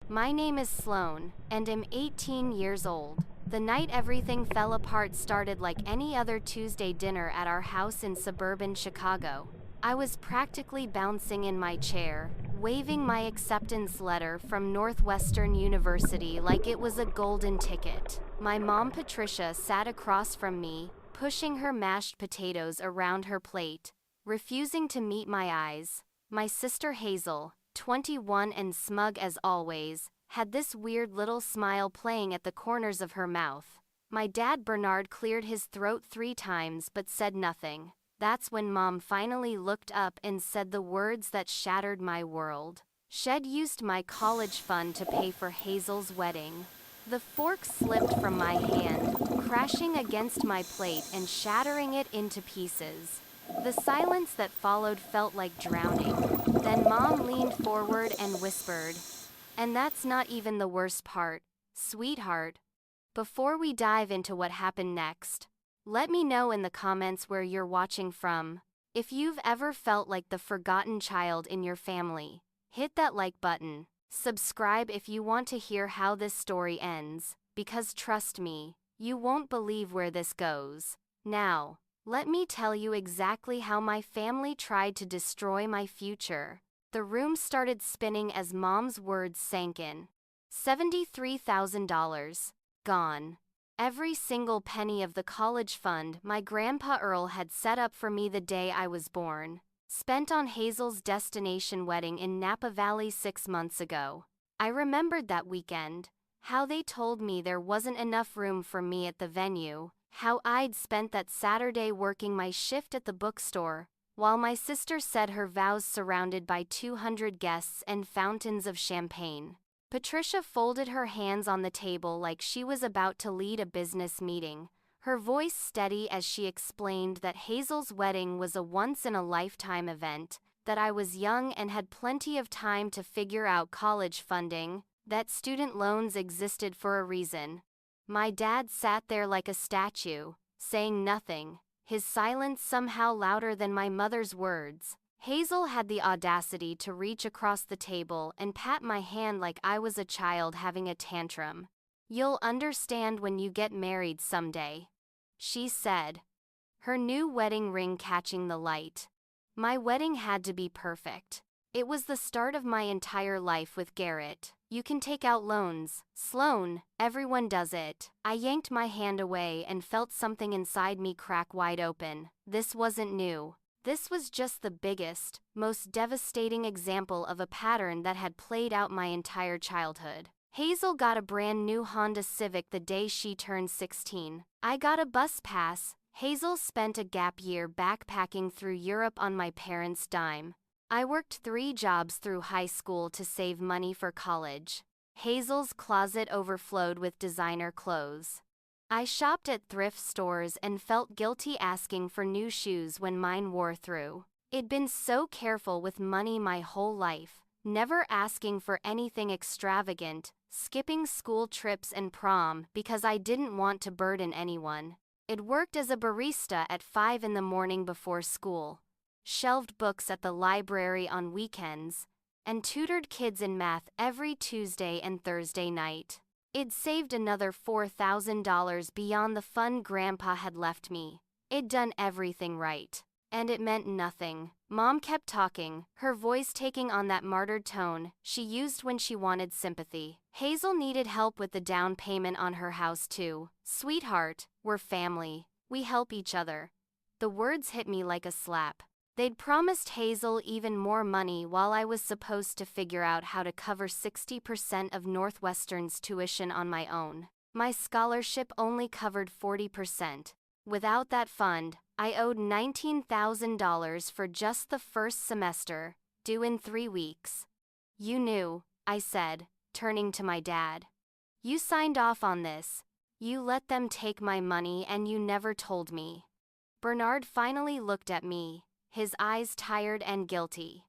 My name is Sloan, and am 18 years old. The night everything fell apart started like any other Tuesday dinner at our house in suburban Chicago. I was practically bouncing in my chair, waving my acceptance letter from Northwestern University like it was a golden ticket. My mom Patricia sat across from me, pushing her mashed potatoes around her plate, refusing to meet my eyes. My sister Hazel, 21 and smug as always, had this weird little smile playing at the corners of her mouth. My dad Bernard cleared his throat 3 times but said nothing. That's when Mom finally looked up and said the words that shattered my world. "Shed used my college fund to pay for Hazel's wedding." The fork slipped from my hand, crashing against my plate and shattering it into pieces. The silence that followed felt like drowning. Then Mom leaned forward and whispered, "And that's not even the worst part, sweetheart." Before we dive into what happened next, let me know in the comments where you're watching from. If you've ever felt like the forgotten child in your family, hit that like button. Subscribe if you want to hear how this story ends, because trust me, you won't believe where this goes. Now, let me tell you exactly how my family tried to destroy my future. The room started spinning as Mom's words sank in. $73,000. Gone. Every single penny of the college fund my grandpa Earl had set up for me the day I was born, spent on Hazel's destination wedding in Napa Valley 6 months ago. I remembered that weekend, how they told me there wasn't enough room for me at the venue, how I'd spent that Saturday working my shift at the bookstore, while my sister said her vows surrounded by 200 guests and fountains of champagne. Patricia folded her hands on the table like she was about to lead a business meeting, her voice steady as she explained that Hazel's wedding was a once-in-a-lifetime event, that I was young and had plenty of time to figure out college funding, that student loans existed for a reason. My dad sat there like a statue, saying nothing, his silence somehow louder than my mother's words. Hazel had the audacity to reach across the table and pat my hand like I was a child having a tantrum. "You'll understand when you get married someday," she said, her new wedding ring catching the light. My wedding had to be perfect. It was the start of my entire life with Garrett. "You can take out loans, Sloan, everyone does it." I yanked my hand away and felt something inside me crack wide open. This wasn't new. This was just the biggest, most devastating example of a pattern that had played out my entire childhood. Hazel got a brand new Honda Civic the day she turned 16. I got a bus pass. Hazel spent a gap year backpacking through Europe on my parents' dime. I worked 3 jobs through high school to save money for college. Hazel's closet overflowed with designer clothes. I shopped at thrift stores and felt guilty asking for new shoes when mine wore through. I'd been so careful with money my whole life, never asking for anything extravagant, skipping school trips and prom because I didn't want to burden anyone. I'd worked as a barista at 5 in the morning before school, shelved books at the library on weekends, and tutored kids in math every Tuesday and Thursday night. I'd saved another $4,000 beyond the fund Grandpa had left me. I'd done everything right. And it meant nothing. Mom kept talking, her voice taking on that martyred tone she used when she wanted sympathy. "Hazel needed help with the down payment on her house too. Sweetheart, we're family. We help each other." The words hit me like a slap. They'd promised Hazel even more money while I was supposed to figure out how to cover 60% of Northwestern's tuition on my own. My scholarship only covered 40%. Without that fund, I owed $19,000 for just the first semester, due in 3 weeks. "You knew," I said, turning to my dad. "You signed off on this. You let them take my money and you never told me." Bernard finally looked at me, his eyes tired and guilty.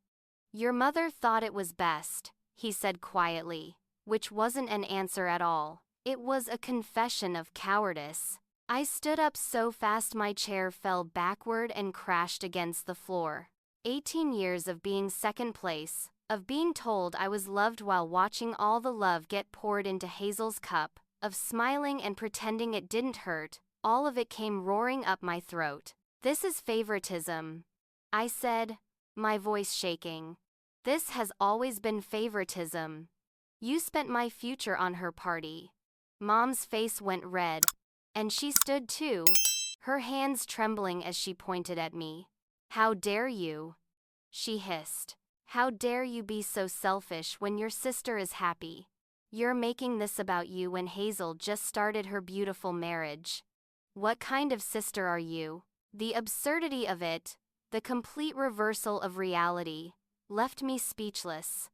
"Your mother thought it was best," he said quietly, which wasn't an answer at all. It was a confession of cowardice. I stood up so fast my chair fell backward and crashed against the floor. 18 years of being second place, of being told I was loved while watching all the love get poured into Hazel's cup, of smiling and pretending it didn't hurt. All of it came roaring up my throat. "This is favoritism," I said, my voice shaking. "This has always been favoritism. You spent my future on her party." Mom's face went red, and she stood too, her hands trembling as she pointed at me. "How dare you?" she hissed. "How dare you be so selfish when your sister is happy? You're making this about you when Hazel just started her beautiful marriage. What kind of sister are you?" The absurdity of it, the complete reversal of reality, left me speechless.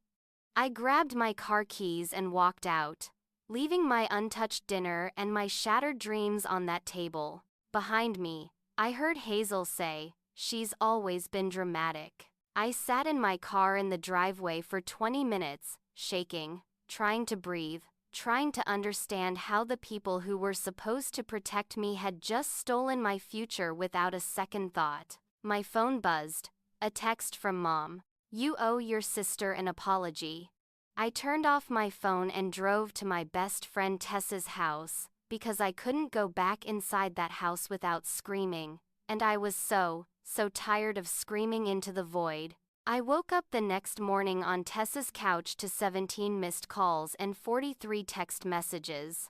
I grabbed my car keys and walked out, leaving my untouched dinner and my shattered dreams on that table. Behind me, I heard Hazel say, "She's always been dramatic." I sat in my car in the driveway for 20 minutes, shaking, trying to breathe, trying to understand how the people who were supposed to protect me had just stolen my future without a second thought. My phone buzzed, a text from Mom. "You owe your sister an apology." I turned off my phone and drove to my best friend Tessa's house, because I couldn't go back inside that house without screaming, and I was so tired of screaming into the void. I woke up the next morning on Tessa's couch to 17 missed calls and 43 text messages.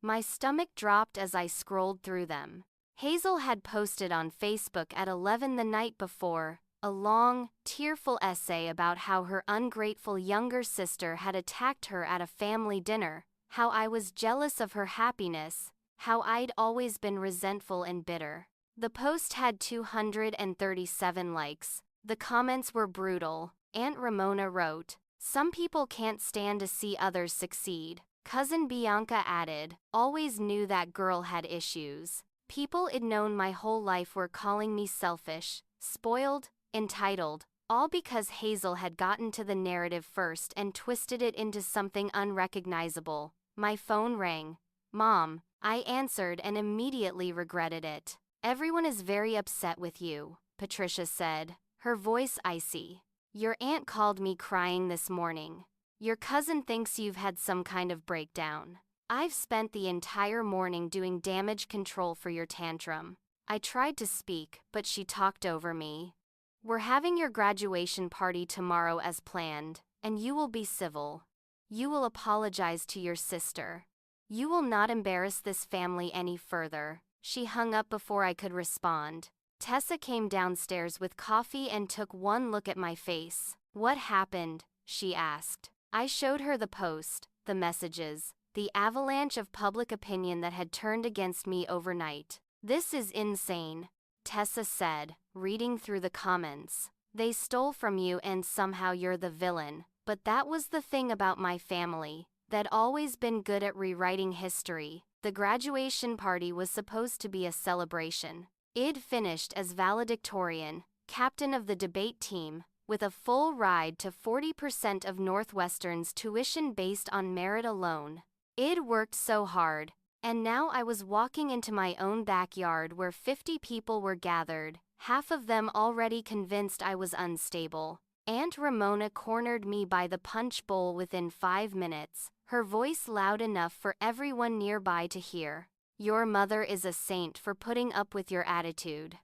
My stomach dropped as I scrolled through them. Hazel had posted on Facebook at 11 the night before, a long, tearful essay about how her ungrateful younger sister had attacked her at a family dinner, how I was jealous of her happiness, how I'd always been resentful and bitter. The post had 237 likes. The comments were brutal. Aunt Ramona wrote, "Some people can't stand to see others succeed." Cousin Bianca added, "Always knew that girl had issues." People I'd known my whole life were calling me selfish, spoiled, entitled, all because Hazel had gotten to the narrative first and twisted it into something unrecognizable. My phone rang. "Mom," I answered and immediately regretted it. "Everyone is very upset with you," Patricia said, her voice icy. "Your aunt called me crying this morning. Your cousin thinks you've had some kind of breakdown. I've spent the entire morning doing damage control for your tantrum." I tried to speak, but she talked over me. "We're having your graduation party tomorrow as planned, and you will be civil. You will apologize to your sister. You will not embarrass this family any further." She hung up before I could respond. Tessa came downstairs with coffee and took one look at my face. "What happened?" she asked. I showed her the post, the messages, the avalanche of public opinion that had turned against me overnight. "This is insane," Tessa said, reading through the comments. "They stole from you and somehow you're the villain." But that was the thing about my family. They'd always been good at rewriting history. The graduation party was supposed to be a celebration. I'd finished as valedictorian, captain of the debate team, with a full ride to 40% of Northwestern's tuition based on merit alone. I'd worked so hard, and now I was walking into my own backyard where 50 people were gathered, half of them already convinced I was unstable. Aunt Ramona cornered me by the punch bowl within 5 minutes, her voice loud enough for everyone nearby to hear. "Your mother is a saint for putting up with your attitude,"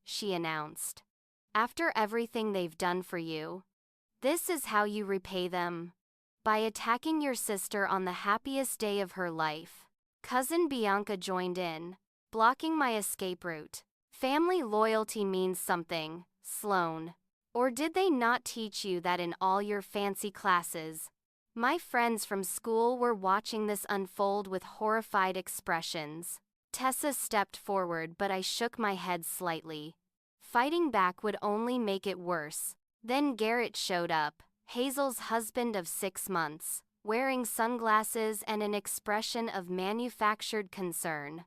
she announced. "After everything they've done for you, this is how you repay them. By attacking your sister on the happiest day of her life." Cousin Bianca joined in, blocking my escape route. "Family loyalty means something, Sloan. Or did they not teach you that in all your fancy classes?" My friends from school were watching this unfold with horrified expressions. Tessa stepped forward, but I shook my head slightly. Fighting back would only make it worse. Then Garrett showed up, Hazel's husband of 6 months, wearing sunglasses and an expression of manufactured concern.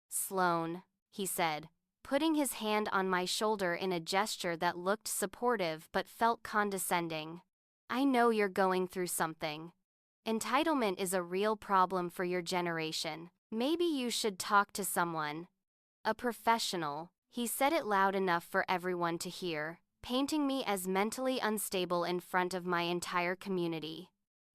"Sloan," he said, putting his hand on my shoulder in a gesture that looked supportive but felt condescending. "I know you're going through something. Entitlement is a real problem for your generation. Maybe you should talk to someone. A professional." He said it loud enough for everyone to hear. painting me as mentally unstable in front of my entire community.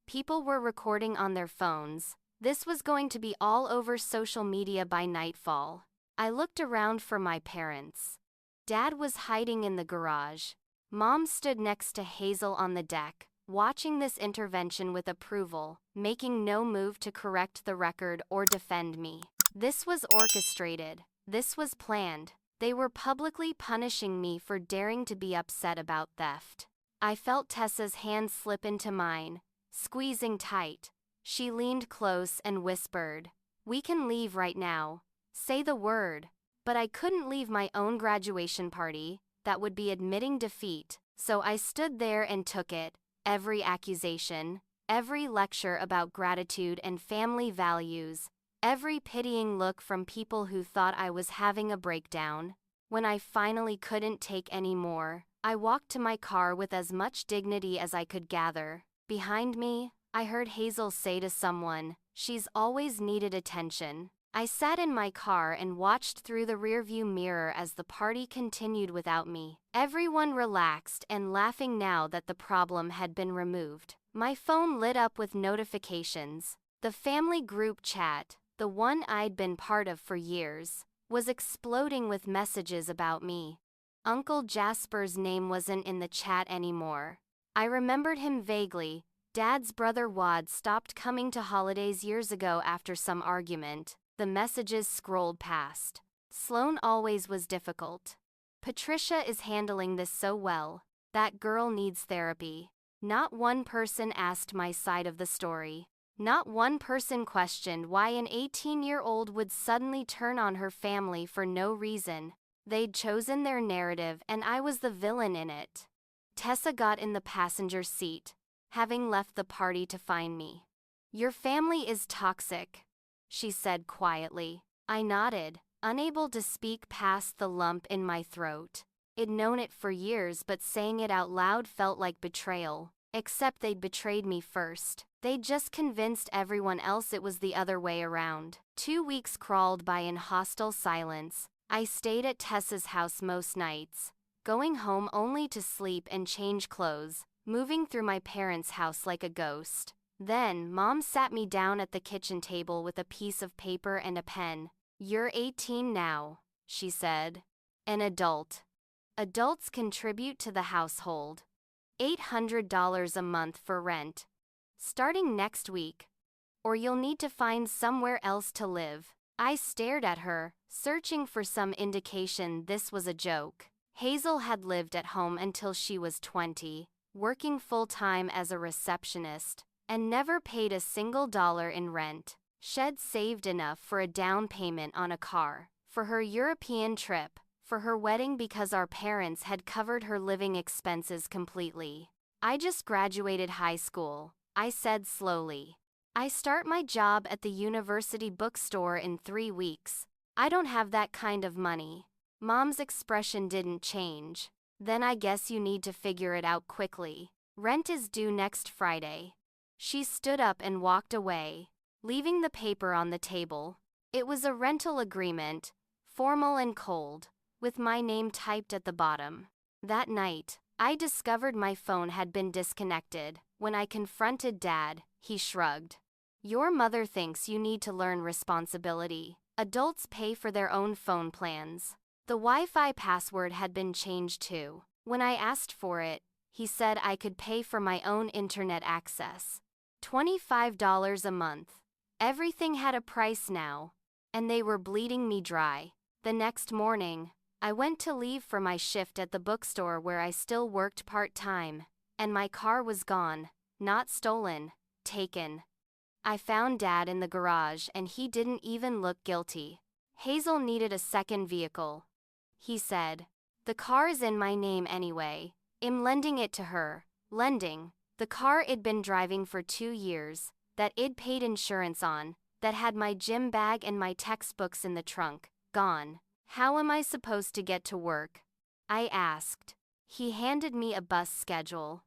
People were recording on their phones. This was going to be all over social media by nightfall. I looked around for my parents. Dad was hiding in the garage. Mom stood next to Hazel on the deck, watching this intervention with approval, making no move to correct the record or defend me. This was orchestrated. This was planned. They were publicly punishing me for daring to be upset about theft. I felt Tessa's hand slip into mine, squeezing tight. She leaned close and whispered, "We can leave right now. Say the word." But I couldn't leave my own graduation party. That would be admitting defeat. So I stood there and took it. Every accusation, every lecture about gratitude and family values, every pitying look from people who thought I was having a breakdown. When I finally couldn't take any more, I walked to my car with as much dignity as I could gather. Behind me, I heard Hazel say to someone, "She's always needed attention." I sat in my car and watched through the rearview mirror as the party continued without me. Everyone relaxed and laughing now that the problem had been removed. My phone lit up with notifications. The family group chat, the one I'd been part of for years, was exploding with messages about me. Uncle Jasper's name wasn't in the chat anymore. I remembered him vaguely. Dad's brother Wad stopped coming to holidays years ago after some argument. The messages scrolled past. Sloan always was difficult. Patricia is handling this so well. That girl needs therapy. Not one person asked my side of the story. Not one person questioned why an 18-year-old would suddenly turn on her family for no reason. They'd chosen their narrative and I was the villain in it. Tessa got in the passenger seat, having left the party to find me. "Your family is toxic," she said quietly. I nodded, unable to speak past the lump in my throat. I'd known it for years, but saying it out loud felt like betrayal. Except they'd betrayed me first. They'd just convinced everyone else it was the other way around. 2 weeks crawled by in hostile silence. I stayed at Tessa's house most nights, going home only to sleep and change clothes, moving through my parents' house like a ghost. Then, Mom sat me down at the kitchen table with a piece of paper and a pen. "You're 18 now," she said. "An adult. Adults contribute to the household. $800 a month for rent. Starting next week. Or you'll need to find somewhere else to live." I stared at her, searching for some indication this was a joke. Hazel had lived at home until she was 20, working full-time as a receptionist, and never paid a single dollar in rent. She'd saved enough for a down payment on a car, for her European trip, for her wedding because our parents had covered her living expenses completely. "I just graduated high school," I said slowly. "I start my job at the university bookstore in 3 weeks. I don't have that kind of money." Mom's expression didn't change. "Then I guess you need to figure it out quickly. Rent is due next Friday." She stood up and walked away, leaving the paper on the table. It was a rental agreement, formal and cold, with my name typed at the bottom. That night, I discovered my phone had been disconnected. When I confronted Dad, he shrugged. "Your mother thinks you need to learn responsibility. Adults pay for their own phone plans." The Wi-Fi password had been changed too. When I asked for it, he said I could pay for my own internet access. $25 a month. Everything had a price now, and they were bleeding me dry. The next morning, I went to leave for my shift at the bookstore where I still worked part-time, and my car was gone, not stolen, taken. I found Dad in the garage and he didn't even look guilty. "Hazel needed a second vehicle," he said. "The car is in my name anyway. I'm lending it to her." Lending. The car I'd been driving for 2 years, that I'd paid insurance on, that had my gym bag and my textbooks in the trunk, gone. "How am I supposed to get to work?" I asked. He handed me a bus schedule.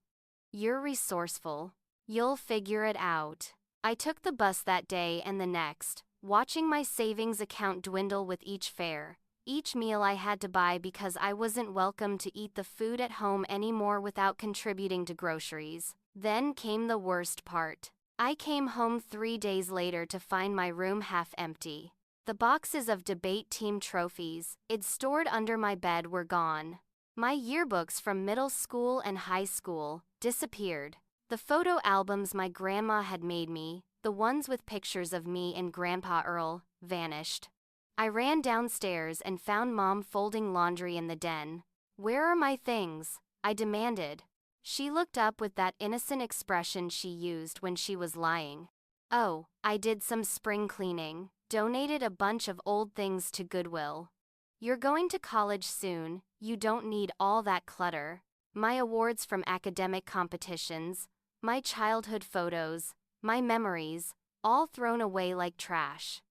"You're resourceful. You'll figure it out." I took the bus that day and the next, watching my savings account dwindle with each fare. Each meal I had to buy because I wasn't welcome to eat the food at home anymore without contributing to groceries. Then came the worst part. I came home 3 days later to find my room half empty. The boxes of debate team trophies I'd stored under my bed were gone. My yearbooks from middle school and high school disappeared. The photo albums my grandma had made me, the ones with pictures of me and Grandpa Earl, vanished. I ran downstairs and found Mom folding laundry in the den. "Where are my things?" I demanded. She looked up with that innocent expression she used when she was lying. "Oh, I did some spring cleaning, donated a bunch of old things to Goodwill. You're going to college soon, you don't need all that clutter. My awards from academic competitions, my childhood photos, my memories, all thrown away like trash.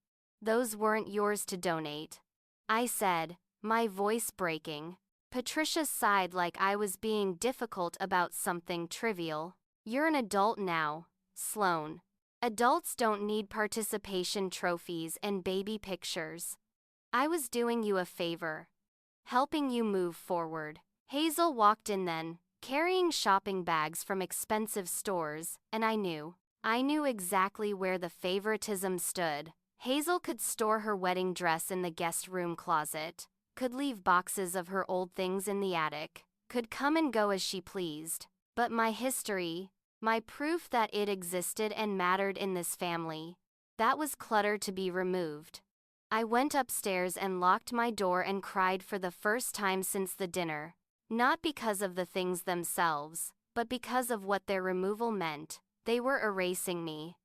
Those weren't yours to donate," I said, my voice breaking. Patricia sighed like I was being difficult about something trivial. "You're an adult now, Sloan. Adults don't need participation trophies and baby pictures. I was doing you a favor, helping you move forward." Hazel walked in then, carrying shopping bags from expensive stores, and I knew exactly where the favoritism stood. Hazel could store her wedding dress in the guest room closet, could leave boxes of her old things in the attic, could come and go as she pleased. But my history, my proof that it existed and mattered in this family, that was clutter to be removed. I went upstairs and locked my door and cried for the first time since the dinner, not because of the things themselves, but because of what their removal meant. They were erasing me.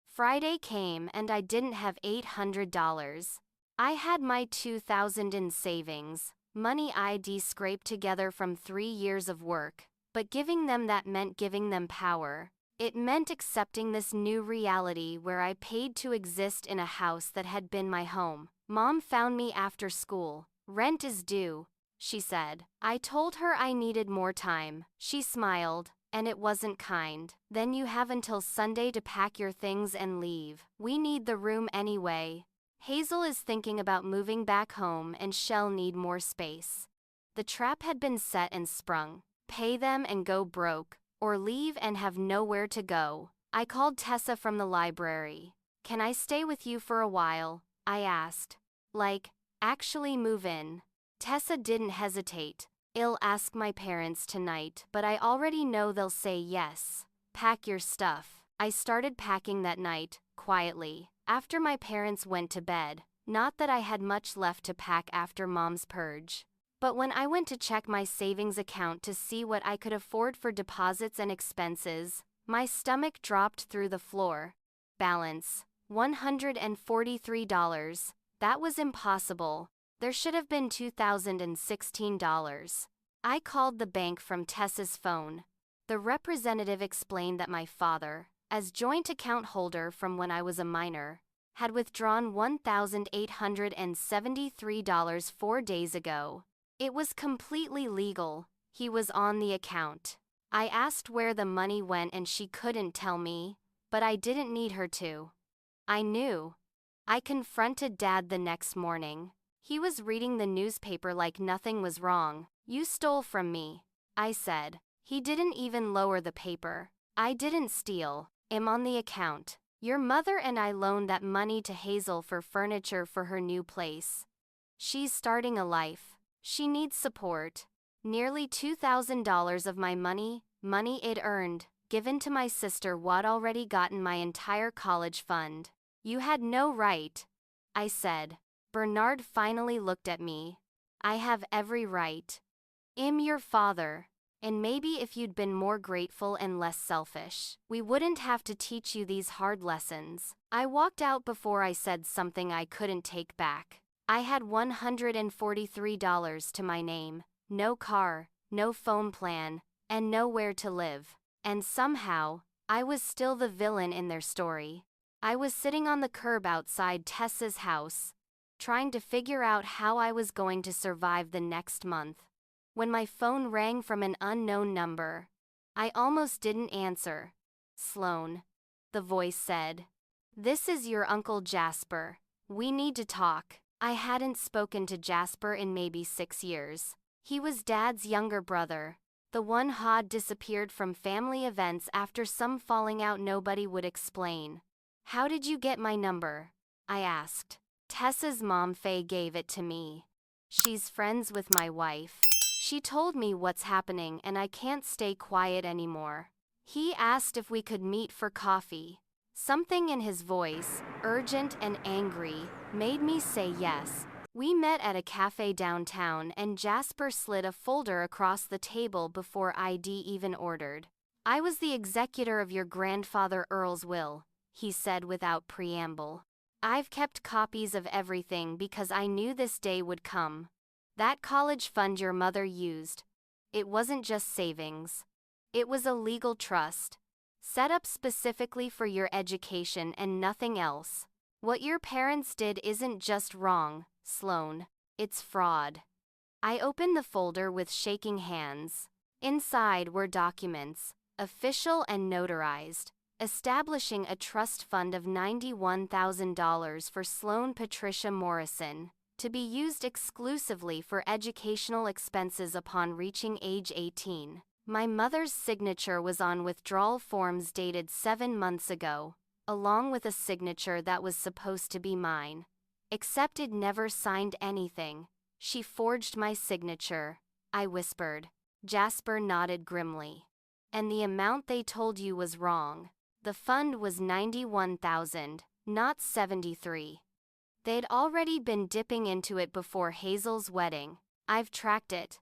Friday came and I didn't have $800. I had my $2,000 in savings, money I'd scraped together from 3 years of work, but giving them that meant giving them power. It meant accepting this new reality where I paid to exist in a house that had been my home. Mom found me after school. "Rent is due," she said. I told her I needed more time. She smiled, and it wasn't kind. "Then you have until Sunday to pack your things and leave. We need the room anyway. Hazel is thinking about moving back home and she'll need more space." The trap had been set and sprung. Pay them and go broke, or leave and have nowhere to go. I called Tessa from the library. "Can I stay with you for a while?" I asked. "Like, actually move in?" Tessa didn't hesitate. "I'll ask my parents tonight, but I already know they'll say yes. Pack your stuff." I started packing that night, quietly, after my parents went to bed. Not that I had much left to pack after Mom's purge. But when I went to check my savings account to see what I could afford for deposits and expenses, my stomach dropped through the floor. Balance: $143. That was impossible. There should have been $2,016. I called the bank from Tessa's phone. The representative explained that my father, as joint account holder from when I was a minor, had withdrawn $1,873 4 days ago. It was completely legal. He was on the account. I asked where the money went and she couldn't tell me, but I didn't need her to. I knew. I confronted Dad the next morning. He was reading the newspaper like nothing was wrong. "You stole from me," I said. He didn't even lower the paper. "I didn't steal. I'm on the account. Your mother and I loaned that money to Hazel for furniture for her new place. She's starting a life. She needs support." Nearly $2,000 of my money I'd earned, given to my sister what'd already gotten my entire college fund. "You had no right," I said. Bernard finally looked at me. "I have every right. I'm your father. And maybe if you'd been more grateful and less selfish, we wouldn't have to teach you these hard lessons." I walked out before I said something I couldn't take back. I had $143 to my name, no car, no phone plan, and nowhere to live. And somehow, I was still the villain in their story. I was sitting on the curb outside Tessa's house, trying to figure out how I was going to survive the next month, when my phone rang from an unknown number. I almost didn't answer. "Sloan," the voice said. "This is your Uncle Jasper. We need to talk." I hadn't spoken to Jasper in maybe 6 years. He was Dad's younger brother, the one who'd disappeared from family events after some falling out nobody would explain. "How did you get my number?" I asked. "Tessa's mom Faye gave it to me. She's friends with my wife. She told me what's happening and I can't stay quiet anymore." He asked if we could meet for coffee. Something in his voice, urgent and angry, made me say yes. We met at a cafe downtown and Jasper slid a folder across the table before I'd even ordered. "I was the executor of your grandfather Earl's will," he said without preamble. "I've kept copies of everything because I knew this day would come. That college fund your mother used, it wasn't just savings. It was a legal trust, set up specifically for your education and nothing else. What your parents did isn't just wrong, Sloan. It's fraud." I opened the folder with shaking hands. Inside were documents, official and notarized, establishing a trust fund of $91,000 for Sloan Patricia Morrison, to be used exclusively for educational expenses upon reaching age 18. My mother's signature was on withdrawal forms dated 7 months ago, along with a signature that was supposed to be mine. Except it never signed anything. "She forged my signature," I whispered. Jasper nodded grimly. "And the amount they told you was wrong. The fund was $91,000, not $73. They'd already been dipping into it before Hazel's wedding. I've tracked it.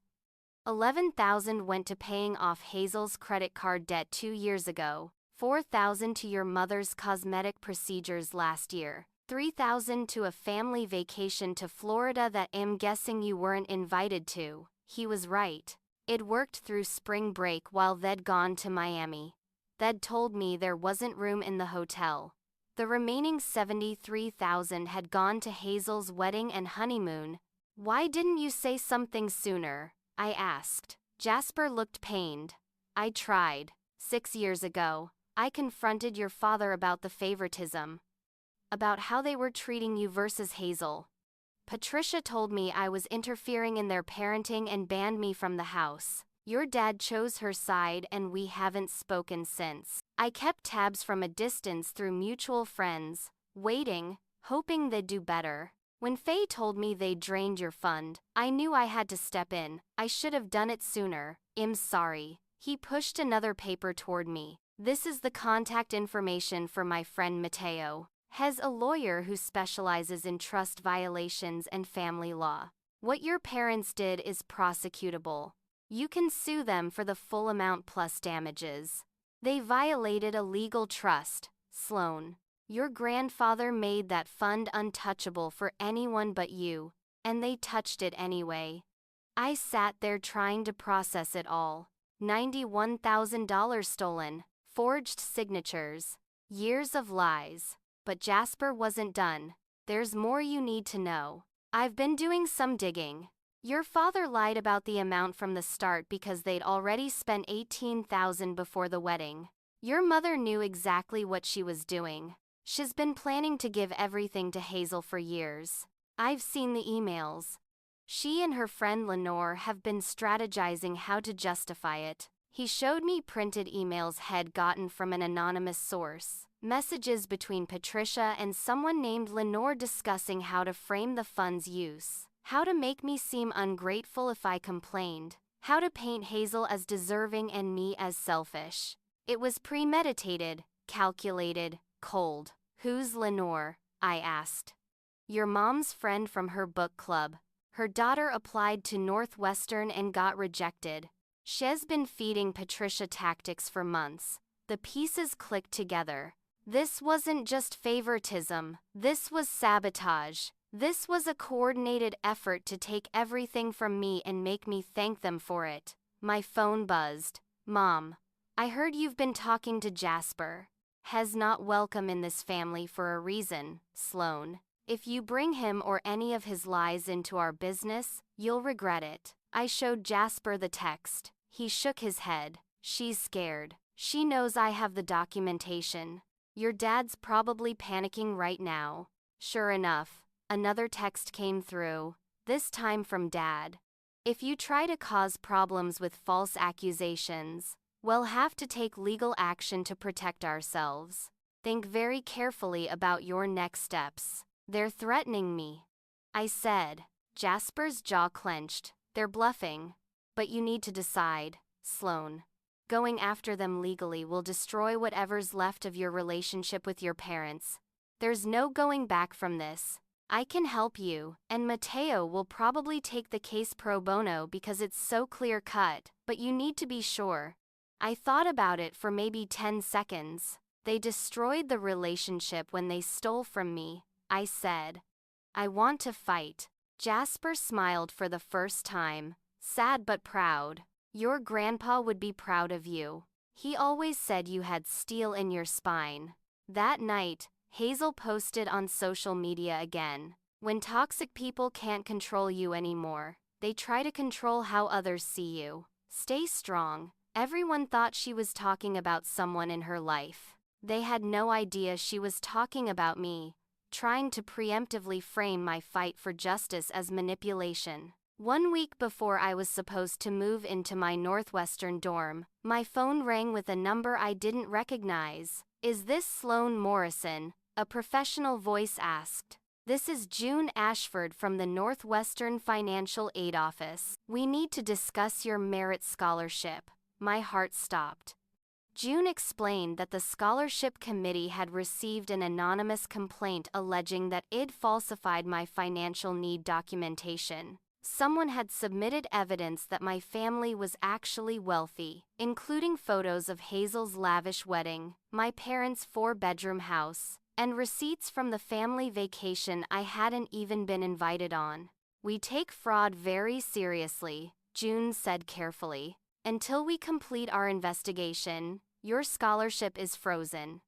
$11,000 went to paying off Hazel's credit card debt 2 years ago, $4,000 to your mother's cosmetic procedures last year, $3,000 to a family vacation to Florida that I'm guessing you weren't invited to." He was right. It worked through spring break while they'd gone to Miami. They'd told me there wasn't room in the hotel. The remaining $73,000 had gone to Hazel's wedding and honeymoon. "Why didn't you say something sooner?" I asked. Jasper looked pained. "I tried. 6 years ago, I confronted your father about the favoritism. About how they were treating you versus Hazel. Patricia told me I was interfering in their parenting and banned me from the house. Your dad chose her side and we haven't spoken since. I kept tabs from a distance through mutual friends, waiting, hoping they'd do better. When Faye told me they drained your fund, I knew I had to step in. I should have done it sooner. I'm sorry." He pushed another paper toward me. "This is the contact information for my friend Mateo. He's a lawyer who specializes in trust violations and family law. What your parents did is prosecutable. You can sue them for the full amount plus damages. They violated a legal trust, Sloan. Your grandfather made that fund untouchable for anyone but you, and they touched it anyway." I sat there trying to process it all. $91,000 stolen, forged signatures, years of lies. But Jasper wasn't done. "There's more you need to know. I've been doing some digging. Your father lied about the amount from the start because they'd already spent $18,000 before the wedding. Your mother knew exactly what she was doing. She's been planning to give everything to Hazel for years. I've seen the emails. She and her friend Lenore have been strategizing how to justify it." He showed me printed emails he'd gotten from an anonymous source. Messages between Patricia and someone named Lenore discussing how to frame the fund's use. How to make me seem ungrateful if I complained. How to paint Hazel as deserving and me as selfish. It was premeditated, calculated, cold. "Who's Lenore?" I asked. "Your mom's friend from her book club. Her daughter applied to Northwestern and got rejected. She's been feeding Patricia tactics for months." The pieces clicked together. This wasn't just favoritism. This was sabotage. This was a coordinated effort to take everything from me and make me thank them for it. My phone buzzed. "Mom, I heard you've been talking to Jasper. He's not welcome in this family for a reason, Sloan. If you bring him or any of his lies into our business, you'll regret it." I showed Jasper the text. He shook his head. "She's scared. She knows I have the documentation. Your dad's probably panicking right now." Sure enough, Another text came through, this time from Dad. If you try to cause problems with false accusations, we'll have to take legal action to protect ourselves. Think very carefully about your next steps. They're threatening me, I said. Jasper's jaw clenched. They're bluffing. But you need to decide, Sloane. Going after them legally will destroy whatever's left of your relationship with your parents. There's no going back from this. I can help you, and Mateo will probably take the case pro bono because it's so clear-cut, but you need to be sure. I thought about it for maybe 10 seconds. They destroyed the relationship when they stole from me, I said. I want to fight. Jasper smiled for the first time, sad but proud. Your grandpa would be proud of you. He always said you had steel in your spine. That night, Hazel posted on social media again. When toxic people can't control you anymore, they try to control how others see you. Stay strong. Everyone thought she was talking about someone in her life. They had no idea she was talking about me, trying to preemptively frame my fight for justice as manipulation. 1 week before I was supposed to move into my Northwestern dorm, my phone rang with a number I didn't recognize. Is this Sloane Morrison? A professional voice asked. This is June Ashford from the Northwestern Financial Aid Office. We need to discuss your merit scholarship. My heart stopped. June explained that the scholarship committee had received an anonymous complaint alleging that I'd falsified my financial need documentation. Someone had submitted evidence that my family was actually wealthy, including photos of Hazel's lavish wedding, my parents' 4-bedroom house, and receipts from the family vacation I hadn't even been invited on. We take fraud very seriously, June said carefully. Until we complete our investigation, your scholarship is frozen.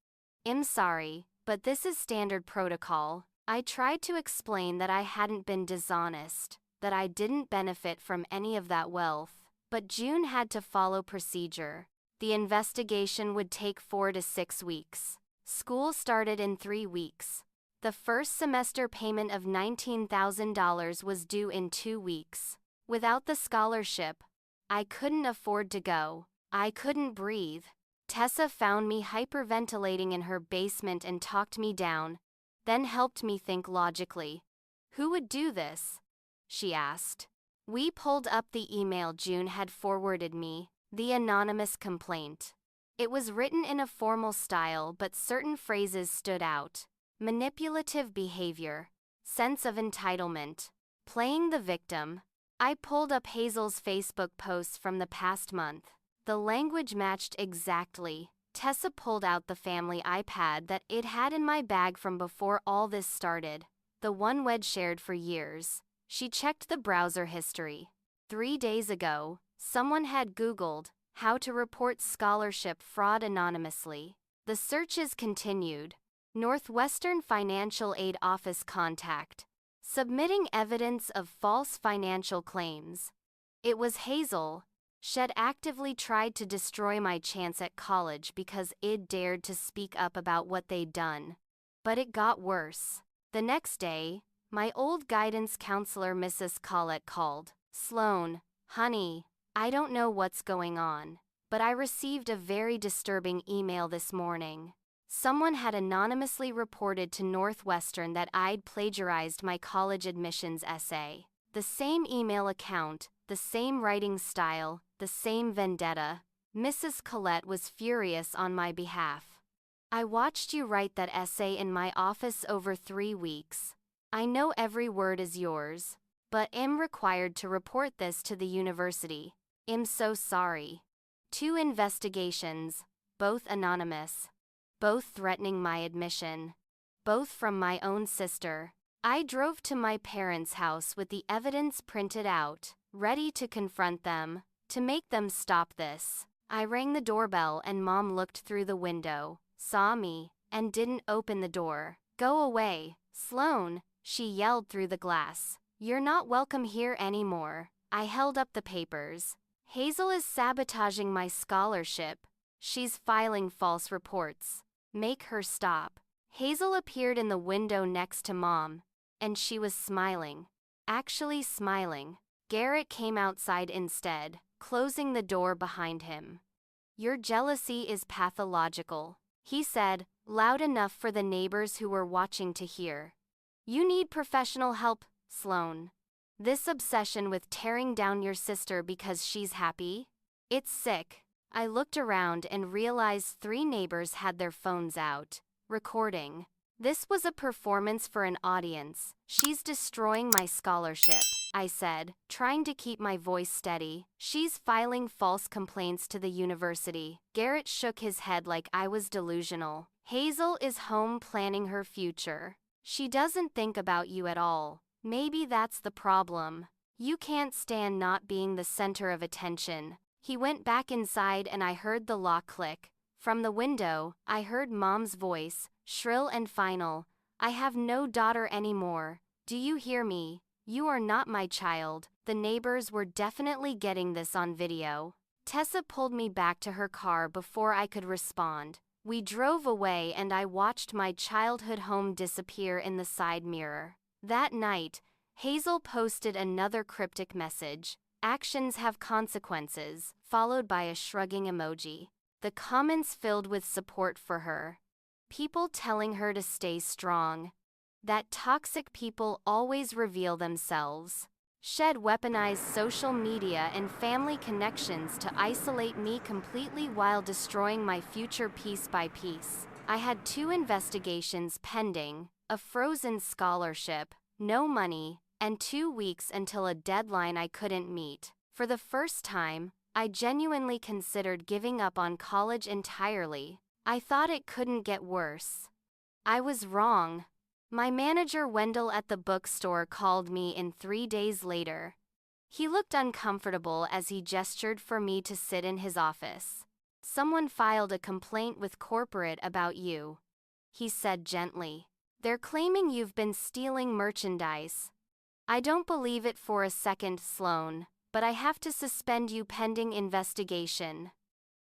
I'm sorry, but this is standard protocol. I tried to explain that I hadn't been dishonest, that I didn't benefit from any of that wealth, but June had to follow procedure. The investigation would take 4 to 6 weeks. School started in 3 weeks. The first semester payment of $19,000 was due in 2 weeks. Without the scholarship, I couldn't afford to go. I couldn't breathe. Tessa found me hyperventilating in her basement and talked me down, then helped me think logically. Who would do this? She asked. We pulled up the email June had forwarded me, the anonymous complaint. It was written in a formal style, but certain phrases stood out. Manipulative behavior, sense of entitlement, playing the victim. I pulled up Hazel's Facebook posts from the past month. The language matched exactly. Tessa pulled out the family iPad that I'd had in my bag from before all this started, the one we'd shared for years. She checked the browser history. 3 days ago, someone had Googled how to report scholarship fraud anonymously. The searches continued. Northwestern Financial Aid Office contact. Submitting evidence of false financial claims. It was Hazel. She'd actively tried to destroy my chance at college because I'd dared to speak up about what they'd done. But it got worse. The next day, my old guidance counselor Mrs. Collett called. Sloane, honey, I don't know what's going on, but I received a very disturbing email this morning. Someone had anonymously reported to Northwestern that I'd plagiarized my college admissions essay. The same email account, the same writing style, the same vendetta. Mrs. Collett was furious on my behalf. I watched you write that essay in my office over 3 weeks. I know every word is yours, but am required to report this to the university. I'm so sorry. 2 investigations, both anonymous, both threatening my admission, both from my own sister. I drove to my parents' house with the evidence printed out, ready to confront them, to make them stop this. I rang the doorbell and Mom looked through the window, saw me, and didn't open the door. Go away, Sloane, she yelled through the glass. You're not welcome here anymore. I held up the papers. Hazel is sabotaging my scholarship. She's filing false reports. Make her stop. Hazel appeared in the window next to Mom. and she was smiling. Actually smiling. Garrett came outside instead, closing the door behind him. "Your jealousy is pathological," he said, loud enough for the neighbors who were watching to hear. "You need professional help, Sloane. This obsession with tearing down your sister because she's happy? It's sick." I looked around and realized 3 neighbors had their phones out, recording. This was a performance for an audience. "She's destroying my scholarship," I said, trying to keep my voice steady. "She's filing false complaints to the university." Garrett shook his head like I was delusional. "Hazel is home planning her future. She doesn't think about you at all. Maybe that's the problem. You can't stand not being the center of attention." He went back inside and I heard the lock click. From the window, I heard Mom's voice, shrill and final. "I have no daughter anymore. Do you hear me? You are not my child." The neighbors were definitely getting this on video. Tessa pulled me back to her car before I could respond. We drove away and I watched my childhood home disappear in the side mirror. That night, Hazel posted another cryptic message. "Actions have consequences," followed by a shrugging emoji. The comments filled with support for her. People telling her to stay strong. That toxic people always reveal themselves. Shed weaponized social media and family connections to isolate me completely while destroying my future piece by piece. I had 2 investigations pending, a frozen scholarship, no money, and 2 weeks until a deadline I couldn't meet. For the first time, I genuinely considered giving up on college entirely. I thought it couldn't get worse. I was wrong. My manager Wendell at the bookstore called me in 3 days later. He looked uncomfortable as he gestured for me to sit in his office. "Someone filed a complaint with corporate about you," he said gently. "They're claiming you've been stealing merchandise. I don't believe it for a second, Sloane, but I have to suspend you pending investigation.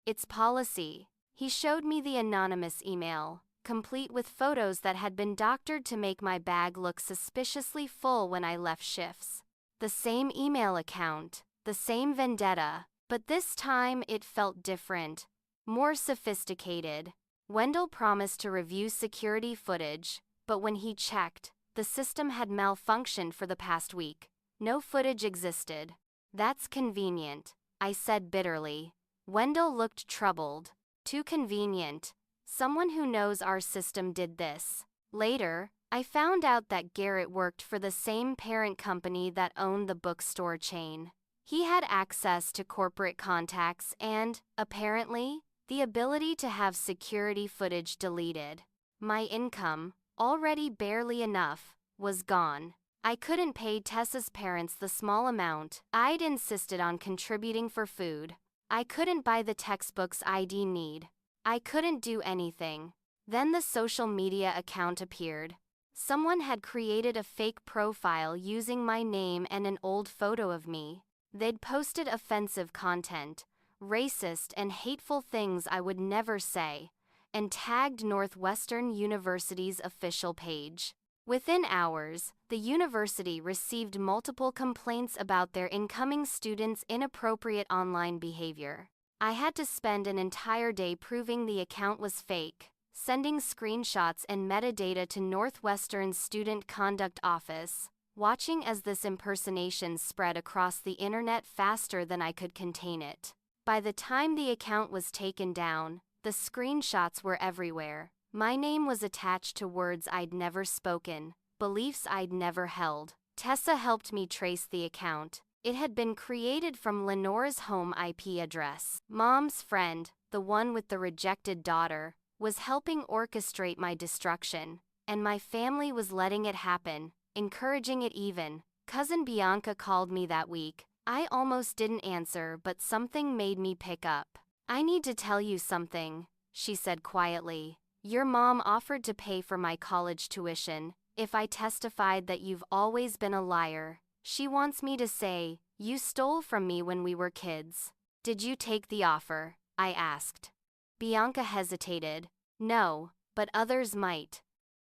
It's policy." He showed me the anonymous email, complete with photos that had been doctored to make my bag look suspiciously full when I left shifts. The same email account, the same vendetta, but this time it felt different, more sophisticated. Wendell promised to review security footage, but when he checked, the system had malfunctioned for the past week. No footage existed. "That's convenient," I said bitterly. Wendell looked troubled. "Too convenient. Someone who knows our system did this." Later, I found out that Garrett worked for the same parent company that owned the bookstore chain. He had access to corporate contacts and, apparently, the ability to have security footage deleted. My income, already barely enough, was gone. I couldn't pay Tessa's parents the small amount I'd insisted on contributing for food. I couldn't buy the textbooks I'd need. I couldn't do anything. Then the social media account appeared. Someone had created a fake profile using my name and an old photo of me. They'd posted offensive content, racist and hateful things I would never say, and tagged Northwestern University's official page. Within hours, the university received multiple complaints about their incoming students' inappropriate online behavior. I had to spend an entire day proving the account was fake, sending screenshots and metadata to Northwestern's Student Conduct Office, watching as this impersonation spread across the internet faster than I could contain it. By the time the account was taken down, the screenshots were everywhere. My name was attached to words I'd never spoken, beliefs I'd never held. Tessa helped me trace the account. It had been created from Lenore's home IP address. Mom's friend, the one with the rejected daughter, was helping orchestrate my destruction, and my family was letting it happen, encouraging it even. Cousin Bianca called me that week. I almost didn't answer, but something made me pick up. "I need to tell you something," she said quietly. "Your mom offered to pay for my college tuition if I testified that you've always been a liar. She wants me to say, you stole from me when we were kids." "Did you take the offer?" I asked. Bianca hesitated. "No, but others might."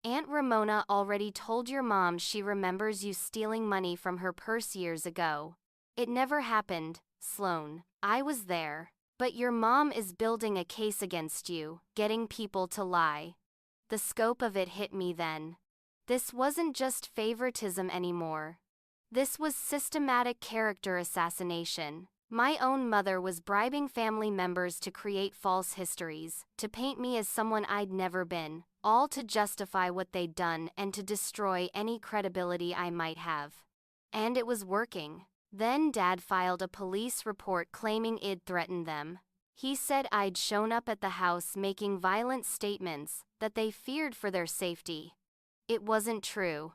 Aunt Ramona already told your mom she remembers you stealing money from her purse years ago. It never happened, Sloan. I was there. But your mom is building a case against you, getting people to lie. The scope of it hit me then. This wasn't just favoritism anymore. This was systematic character assassination. My own mother was bribing family members to create false histories, to paint me as someone I'd never been, all to justify what they'd done and to destroy any credibility I might have. And it was working. Then Dad filed a police report claiming I'd threatened them. He said I'd shown up at the house making violent statements, that they feared for their safety. It wasn't true.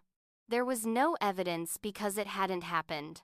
There was no evidence because it hadn't happened.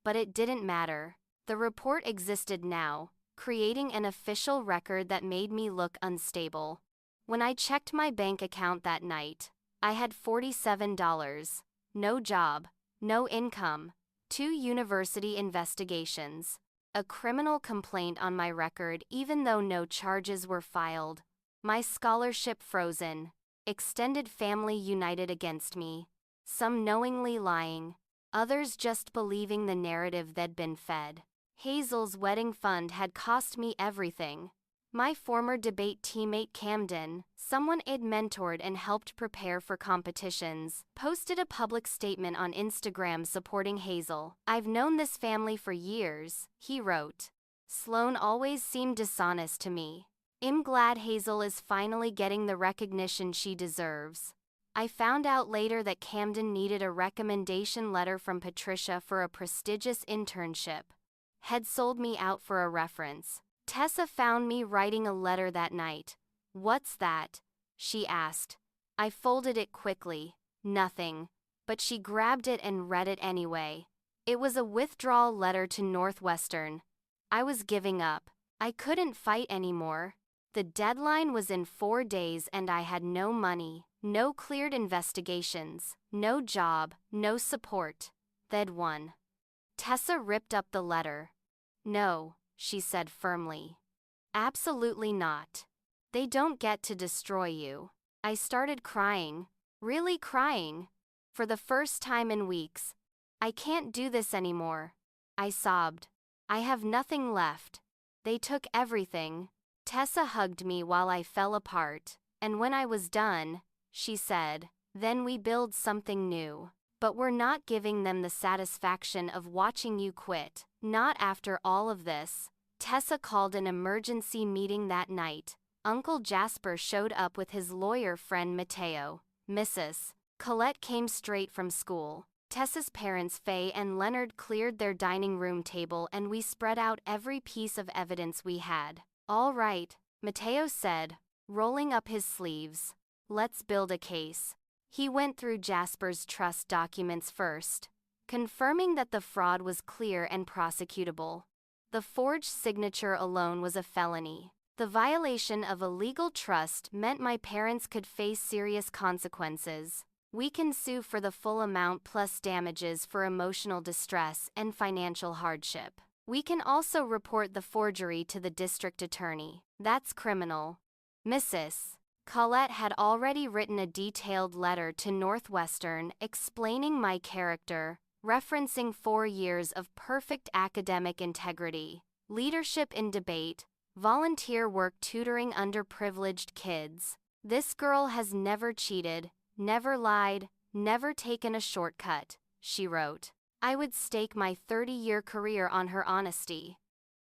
But it didn't matter. The report existed now, creating an official record that made me look unstable. When I checked my bank account that night, I had $47. No job, no income. 2 university investigations, a criminal complaint on my record even though no charges were filed, my scholarship frozen, extended family united against me, some knowingly lying, others just believing the narrative they'd been fed. Hazel's wedding fund had cost me everything. My former debate teammate Camden, someone I'd mentored and helped prepare for competitions, posted a public statement on Instagram supporting Hazel. I've known this family for years, he wrote. Sloan always seemed dishonest to me. I'm glad Hazel is finally getting the recognition she deserves. I found out later that Camden needed a recommendation letter from Patricia for a prestigious internship. Had sold me out for a reference. Tessa found me writing a letter that night. What's that? She asked. I folded it quickly. Nothing. But she grabbed it and read it anyway. It was a withdrawal letter to Northwestern. I was giving up. I couldn't fight anymore. The deadline was in 4 days and I had no money, no cleared investigations, no job, no support. They'd won. Tessa ripped up the letter. No, she said firmly. Absolutely not. They don't get to destroy you. I started crying. Really crying. For the first time in weeks. I can't do this anymore. I sobbed. I have nothing left. They took everything. Tessa hugged me while I fell apart, and when I was done, she said, then we build something new. But we're not giving them the satisfaction of watching you quit. Not after all of this. Tessa called an emergency meeting that night. Uncle Jasper showed up with his lawyer friend Mateo. Mrs. Colette came straight from school. Tessa's parents Faye and Leonard cleared their dining room table and we spread out every piece of evidence we had. All right, Mateo said, rolling up his sleeves. Let's build a case. He went through Jasper's trust documents first, confirming that the fraud was clear and prosecutable. The forged signature alone was a felony. The violation of a legal trust meant my parents could face serious consequences. We can sue for the full amount plus damages for emotional distress and financial hardship. We can also report the forgery to the district attorney. That's criminal. Mrs. Colette had already written a detailed letter to Northwestern explaining my character, referencing 4 years of perfect academic integrity, leadership in debate, volunteer work tutoring underprivileged kids. This girl has never cheated, never lied, never taken a shortcut, she wrote. I would stake my 30-year career on her honesty.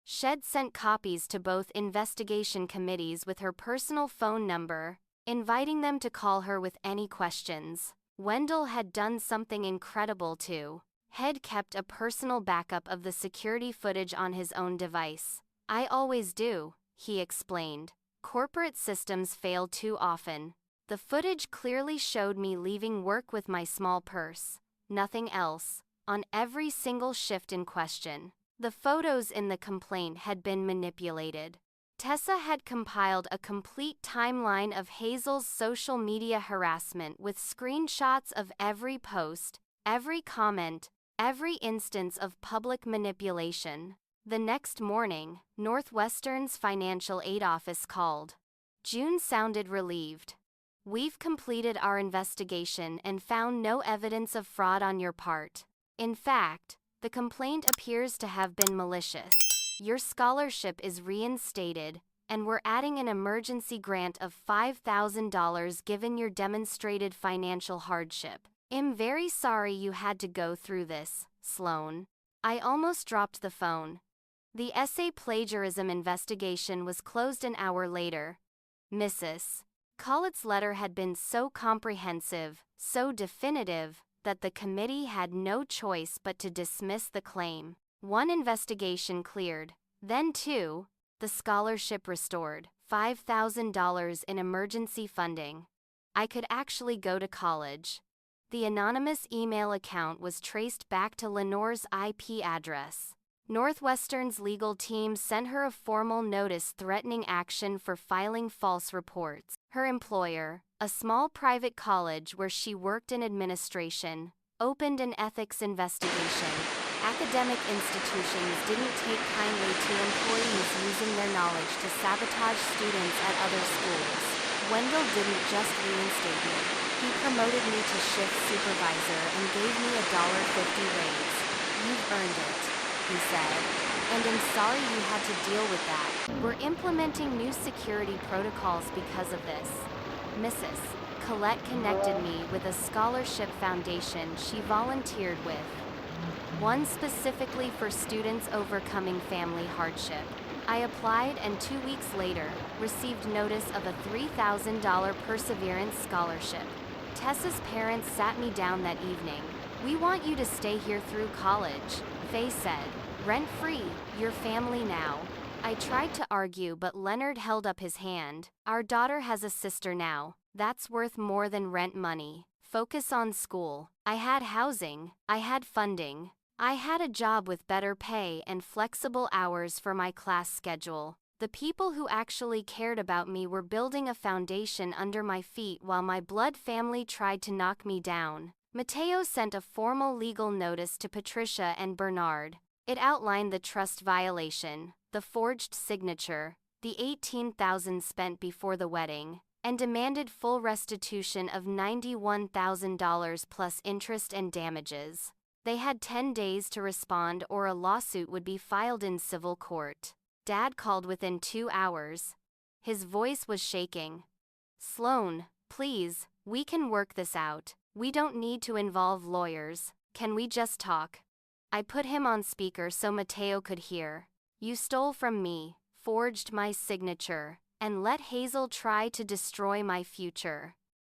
Shed sent copies to both investigation committees with her personal phone number, inviting them to call her with any questions. Wendell had done something incredible too. Had kept a personal backup of the security footage on his own device. I always do, he explained. Corporate systems fail too often. The footage clearly showed me leaving work with my small purse. Nothing else. On every single shift in question. The photos in the complaint had been manipulated. Tessa had compiled a complete timeline of Hazel's social media harassment with screenshots of every post, every comment, every instance of public manipulation. The next morning, Northwestern's financial aid office called. June sounded relieved. We've completed our investigation and found no evidence of fraud on your part. In fact, the complaint appears to have been malicious. Your scholarship is reinstated, and we're adding an emergency grant of $5,000 given your demonstrated financial hardship. I'm very sorry you had to go through this, Sloan. I almost dropped the phone. The essay plagiarism investigation was closed an hour later. Mrs. Collett's letter had been so comprehensive, so definitive, that the committee had no choice but to dismiss the claim. One investigation cleared, then two, the scholarship restored, $5,000 in emergency funding. I could actually go to college. The anonymous email account was traced back to Lenore's IP address. Northwestern's legal team sent her a formal notice threatening action for filing false reports. Her employer, a small private college where she worked in administration, opened an ethics investigation. Academic institutions didn't take kindly to employees using their knowledge to sabotage students at other schools. Wendell didn't just reinstate me. He promoted me to shift supervisor and gave me a $1.50 raise. You've earned it, he said. And I'm sorry you had to deal with that. We're implementing new security protocols because of this. Mrs. Collette connected me with a scholarship foundation she volunteered with. One specifically for students overcoming family hardship. I applied and 2 weeks later, received notice of a $3,000 Perseverance scholarship. Tessa's parents sat me down that evening. We want you to stay here through college, Faye said. Rent-free, your family now. I tried to argue but Leonard held up his hand. Our daughter has a sister now. That's worth more than rent money. Focus on school. I had housing. I had funding. I had a job with better pay and flexible hours for my class schedule. The people who actually cared about me were building a foundation under my feet while my blood family tried to knock me down. Mateo sent a formal legal notice to Patricia and Bernard. It outlined the trust violation, the forged signature, the $18,000 spent before the wedding, and demanded full restitution of $91,000 plus interest and damages. They had 10 days to respond or a lawsuit would be filed in civil court. Dad called within 2 hours. His voice was shaking. Sloan, please, we can work this out. We don't need to involve lawyers. Can we just talk? I put him on speaker so Mateo could hear. You stole from me, forged my signature, and let Hazel try to destroy my future.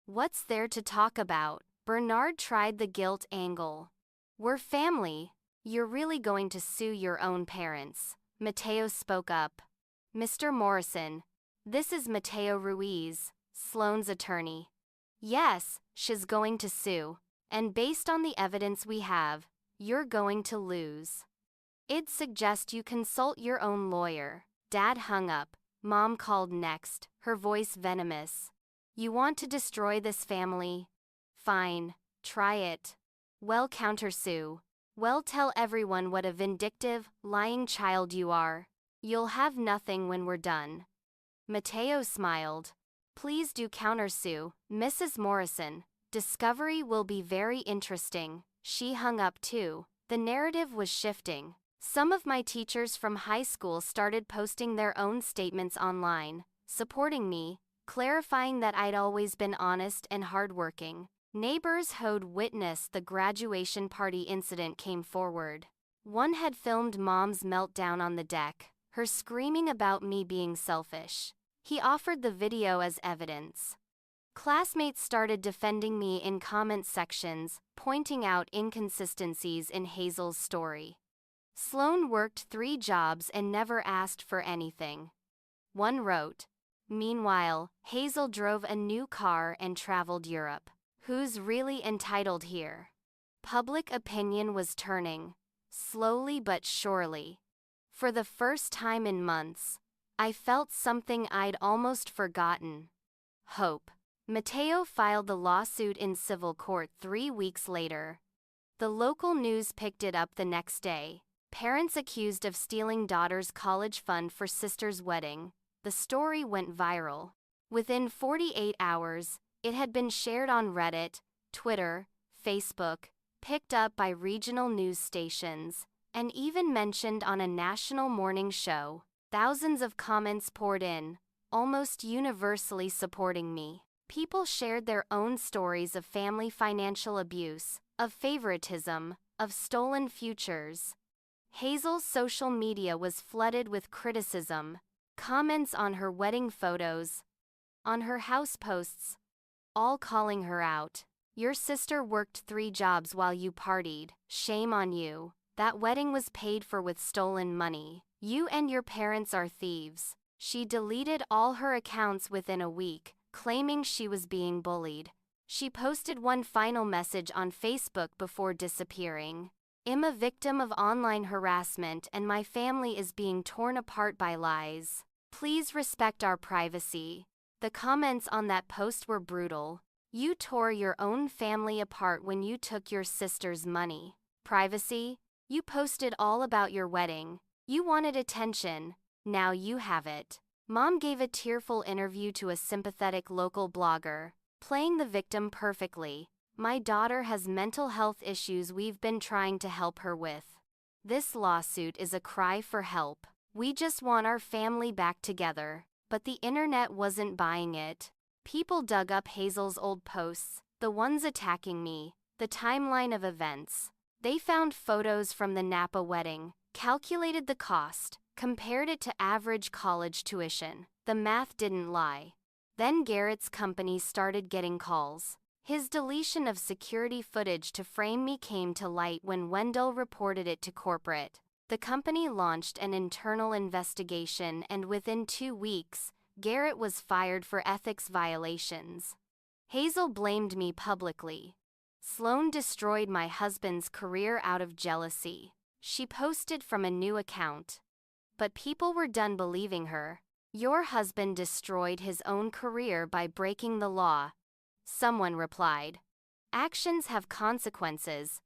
What's there to talk about? Bernard tried the guilt angle. We're family. You're really going to sue your own parents. Mateo spoke up. Mr. Morrison, this is Mateo Ruiz, Sloan's attorney. Yes, she's going to sue. And based on the evidence we have, you're going to lose. I'd suggest you consult your own lawyer. Dad hung up. Mom called next, her voice venomous. You want to destroy this family? Fine, try it. Well, countersue. Well, tell everyone what a vindictive, lying child you are. You'll have nothing when we're done. Mateo smiled. Please do countersue, Mrs. Morrison. Discovery will be very interesting. She hung up too. The narrative was shifting. Some of my teachers from high school started posting their own statements online, supporting me, clarifying that I'd always been honest and hardworking. Neighbors who'd witnessed the graduation party incident came forward. One had filmed Mom's meltdown on the deck, her screaming about me being selfish. He offered the video as evidence. Classmates started defending me in comment sections, pointing out inconsistencies in Hazel's story. Sloan worked 3 jobs and never asked for anything. One wrote, meanwhile, Hazel drove a new car and traveled Europe. Who's really entitled here? Public opinion was turning, slowly but surely. For the first time in months, I felt something I'd almost forgotten. Hope. Mateo filed the lawsuit in civil court 3 weeks later. The local news picked it up the next day. Parents accused of stealing daughter's college fund for sister's wedding. The story went viral. Within 48 hours, It had been shared on Reddit, Twitter, Facebook, picked up by regional news stations, and even mentioned on a national morning show. Thousands of comments poured in, almost universally supporting me. People shared their own stories of family financial abuse, of favoritism, of stolen futures. Hazel's social media was flooded with criticism, comments on her wedding photos, on her house posts, all calling her out. Your sister worked 3 jobs while you partied. Shame on you. That wedding was paid for with stolen money. You and your parents are thieves. She deleted all her accounts within a week, claiming she was being bullied. She posted one final message on Facebook before disappearing. I'm a victim of online harassment and my family is being torn apart by lies. Please respect our privacy. The comments on that post were brutal. You tore your own family apart when you took your sister's money. Privacy? You posted all about your wedding. You wanted attention. Now you have it. Mom gave a tearful interview to a sympathetic local blogger, playing the victim perfectly. My daughter has mental health issues we've been trying to help her with. This lawsuit is a cry for help. We just want our family back together. But the internet wasn't buying it. People dug up Hazel's old posts, the ones attacking me, the timeline of events. They found photos from the Napa wedding, calculated the cost, compared it to average college tuition. The math didn't lie. Then Garrett's company started getting calls. His deletion of security footage to frame me came to light when Wendell reported it to corporate. The company launched an internal investigation and within 2 weeks, Garrett was fired for ethics violations. Hazel blamed me publicly. Sloan destroyed my husband's career out of jealousy. She posted from a new account. But people were done believing her. Your husband destroyed his own career by breaking the law. Someone replied. Actions have consequences.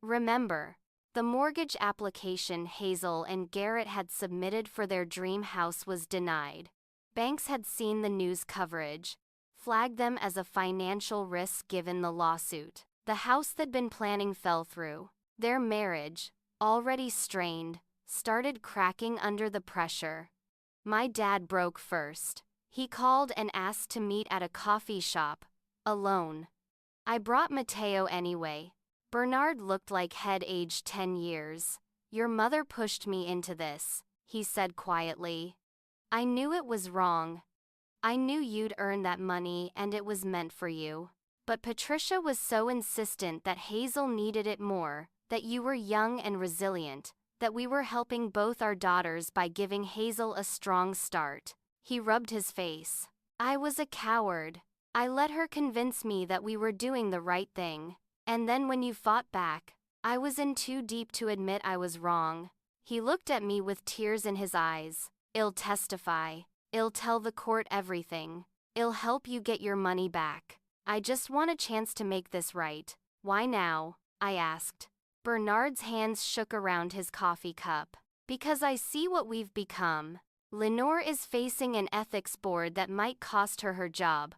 Remember, the mortgage application Hazel and Garrett had submitted for their dream house was denied. Banks had seen the news coverage, flagged them as a financial risk given the lawsuit. The house they'd been planning fell through. Their marriage, already strained, started cracking under the pressure. My dad broke first. He called and asked to meet at a coffee shop, alone. I brought Mateo anyway. Bernard looked like he'd aged 10 years. Your mother pushed me into this, he said quietly. I knew it was wrong. I knew you'd earn that money and it was meant for you. But Patricia was so insistent that Hazel needed it more, that you were young and resilient, that we were helping both our daughters by giving Hazel a strong start. He rubbed his face. I was a coward. I let her convince me that we were doing the right thing. And then when you fought back, I was in too deep to admit I was wrong. He looked at me with tears in his eyes. I'll testify. I'll tell the court everything. I'll help you get your money back. I just want a chance to make this right. Why now? I asked. Bernard's hands shook around his coffee cup. Because I see what we've become. Lenore is facing an ethics board that might cost her her job.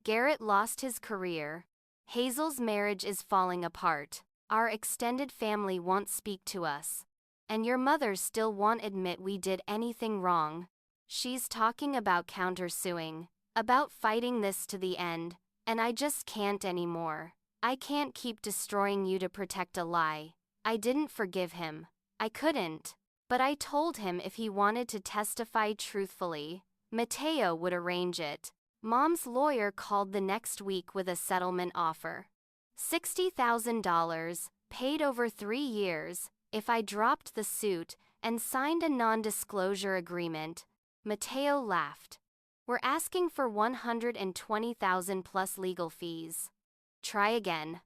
Garrett lost his career. Hazel's marriage is falling apart. Our extended family won't speak to us. And your mother still won't admit we did anything wrong. She's talking about countersuing, about fighting this to the end, and I just can't anymore. I can't keep destroying you to protect a lie. I didn't forgive him. I couldn't. But I told him if he wanted to testify truthfully, Mateo would arrange it. Mom's lawyer called the next week with a settlement offer. $60,000, paid over 3 years, if I dropped the suit and signed a non-disclosure agreement. Mateo laughed. We're asking for $120,000 plus legal fees. Try again.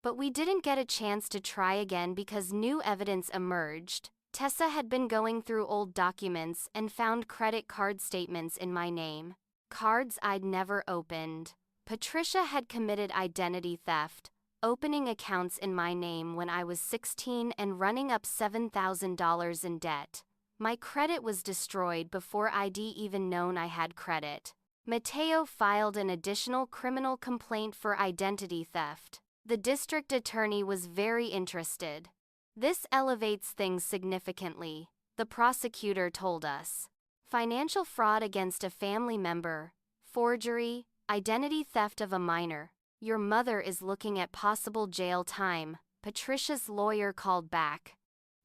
But we didn't get a chance to try again because new evidence emerged. Tessa had been going through old documents and found credit card statements in my name. Cards I'd never opened. Patricia had committed identity theft, opening accounts in my name when I was 16 and running up $7,000 in debt. My credit was destroyed before I'd even known I had credit. Mateo filed an additional criminal complaint for identity theft. The district attorney was very interested. This elevates things significantly, the prosecutor told us. Financial fraud against a family member, forgery, identity theft of a minor. Your mother is looking at possible jail time, Patricia's lawyer called back.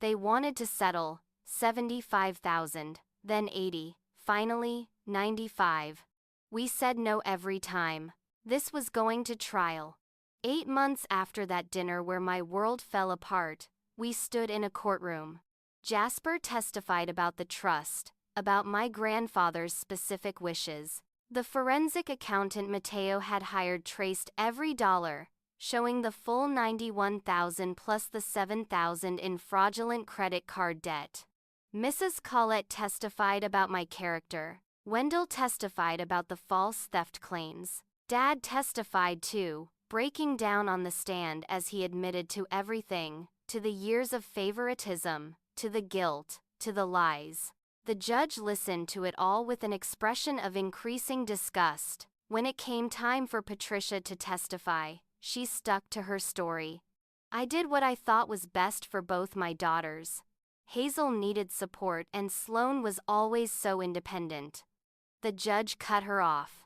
They wanted to settle, $75,000, then $80,000, finally, $95,000. We said no every time. This was going to trial. 8 months after that dinner where my world fell apart, we stood in a courtroom. Jasper testified about the trust, about my grandfather's specific wishes. The forensic accountant Mateo had hired traced every dollar, showing the full $91,000 plus the $7,000 in fraudulent credit card debt. Mrs. Collette testified about my character. Wendell testified about the false theft claims. Dad testified too, breaking down on the stand as he admitted to everything, to the years of favoritism, to the guilt, to the lies. The judge listened to it all with an expression of increasing disgust. When it came time for Patricia to testify, she stuck to her story. I did what I thought was best for both my daughters. Hazel needed support and Sloane was always so independent. The judge cut her off.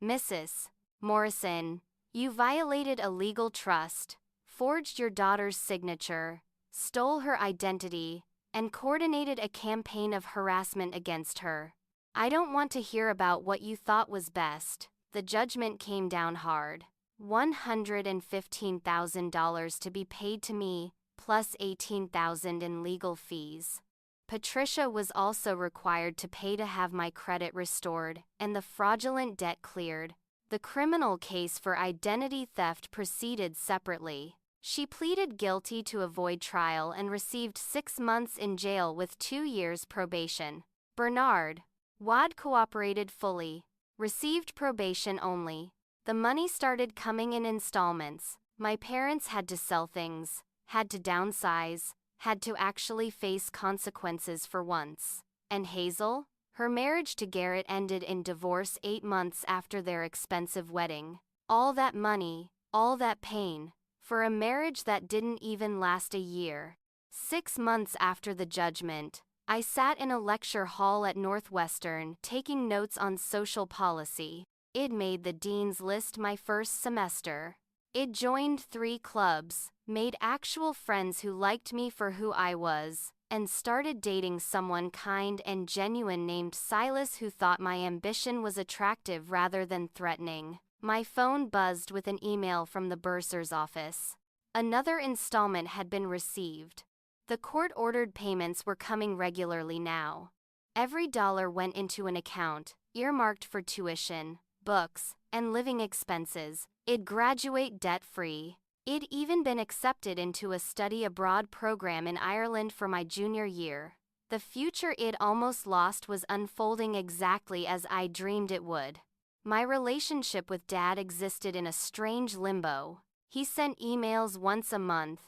Mrs. Morrison, you violated a legal trust, forged your daughter's signature, stole her identity, and coordinated a campaign of harassment against her. I don't want to hear about what you thought was best. The judgment came down hard. $115,000 to be paid to me, plus $18,000 in legal fees. Patricia was also required to pay to have my credit restored and the fraudulent debt cleared. The criminal case for identity theft proceeded separately. She pleaded guilty to avoid trial and received 6 months in jail with 2 years probation. Bernard Wad cooperated fully, received probation only. The money started coming in installments. My parents had to sell things, had to downsize, had to actually face consequences for once. And Hazel? Her marriage to Garrett ended in divorce 8 months after their expensive wedding. All that money, all that pain, for a marriage that didn't even last a year. 6 months after the judgment, I sat in a lecture hall at Northwestern taking notes on social policy. It made the dean's list my first semester. It joined 3 clubs, made actual friends who liked me for who I was, and started dating someone kind and genuine named Silas who thought my ambition was attractive rather than threatening. My phone buzzed with an email from the bursar's office. Another installment had been received. The court-ordered payments were coming regularly now. Every dollar went into an account, earmarked for tuition, books, and living expenses. I'd graduate debt-free. I'd even been accepted into a study abroad program in Ireland for my junior year. The future I'd almost lost was unfolding exactly as I dreamed it would. My relationship with Dad existed in a strange limbo. He sent emails once a month,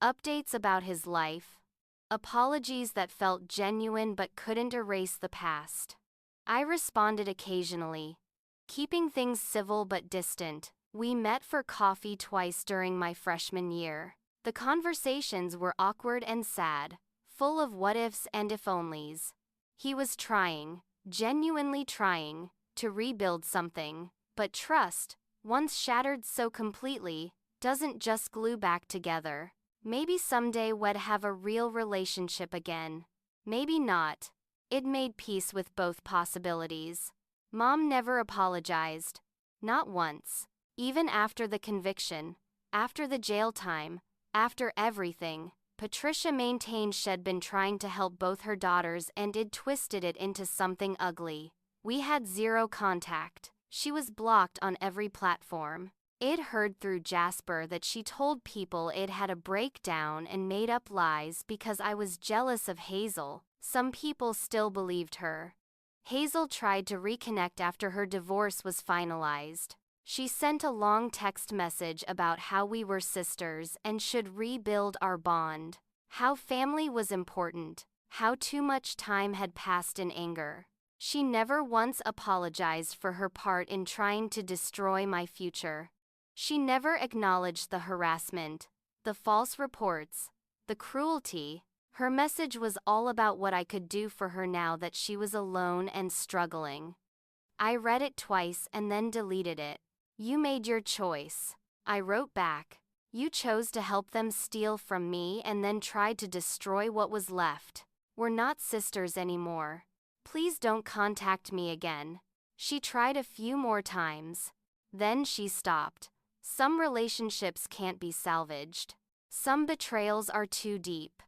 updates about his life, apologies that felt genuine but couldn't erase the past. I responded occasionally, keeping things civil but distant. We met for coffee twice during my freshman year. The conversations were awkward and sad, full of what-ifs and if-onlys. He was trying, genuinely trying, to rebuild something, but trust, once shattered so completely, doesn't just glue back together. Maybe someday we'd have a real relationship again. Maybe not. It made peace with both possibilities. Mom never apologized. Not once. Even after the conviction, after the jail time, after everything, Patricia maintained she'd been trying to help both her daughters and I'd twisted it into something ugly. We had zero contact. She was blocked on every platform. I'd heard through Jasper that she told people I'd had a breakdown and made up lies because I was jealous of Hazel. Some people still believed her. Hazel tried to reconnect after her divorce was finalized. She sent a long text message about how we were sisters and should rebuild our bond, how family was important, how too much time had passed in anger. She never once apologized for her part in trying to destroy my future. She never acknowledged the harassment, the false reports, the cruelty. Her message was all about what I could do for her now that she was alone and struggling. I read it twice and then deleted it. You made your choice. I wrote back. You chose to help them steal from me and then tried to destroy what was left. We're not sisters anymore. Please don't contact me again. She tried a few more times. Then she stopped. Some relationships can't be salvaged. Some betrayals are too deep.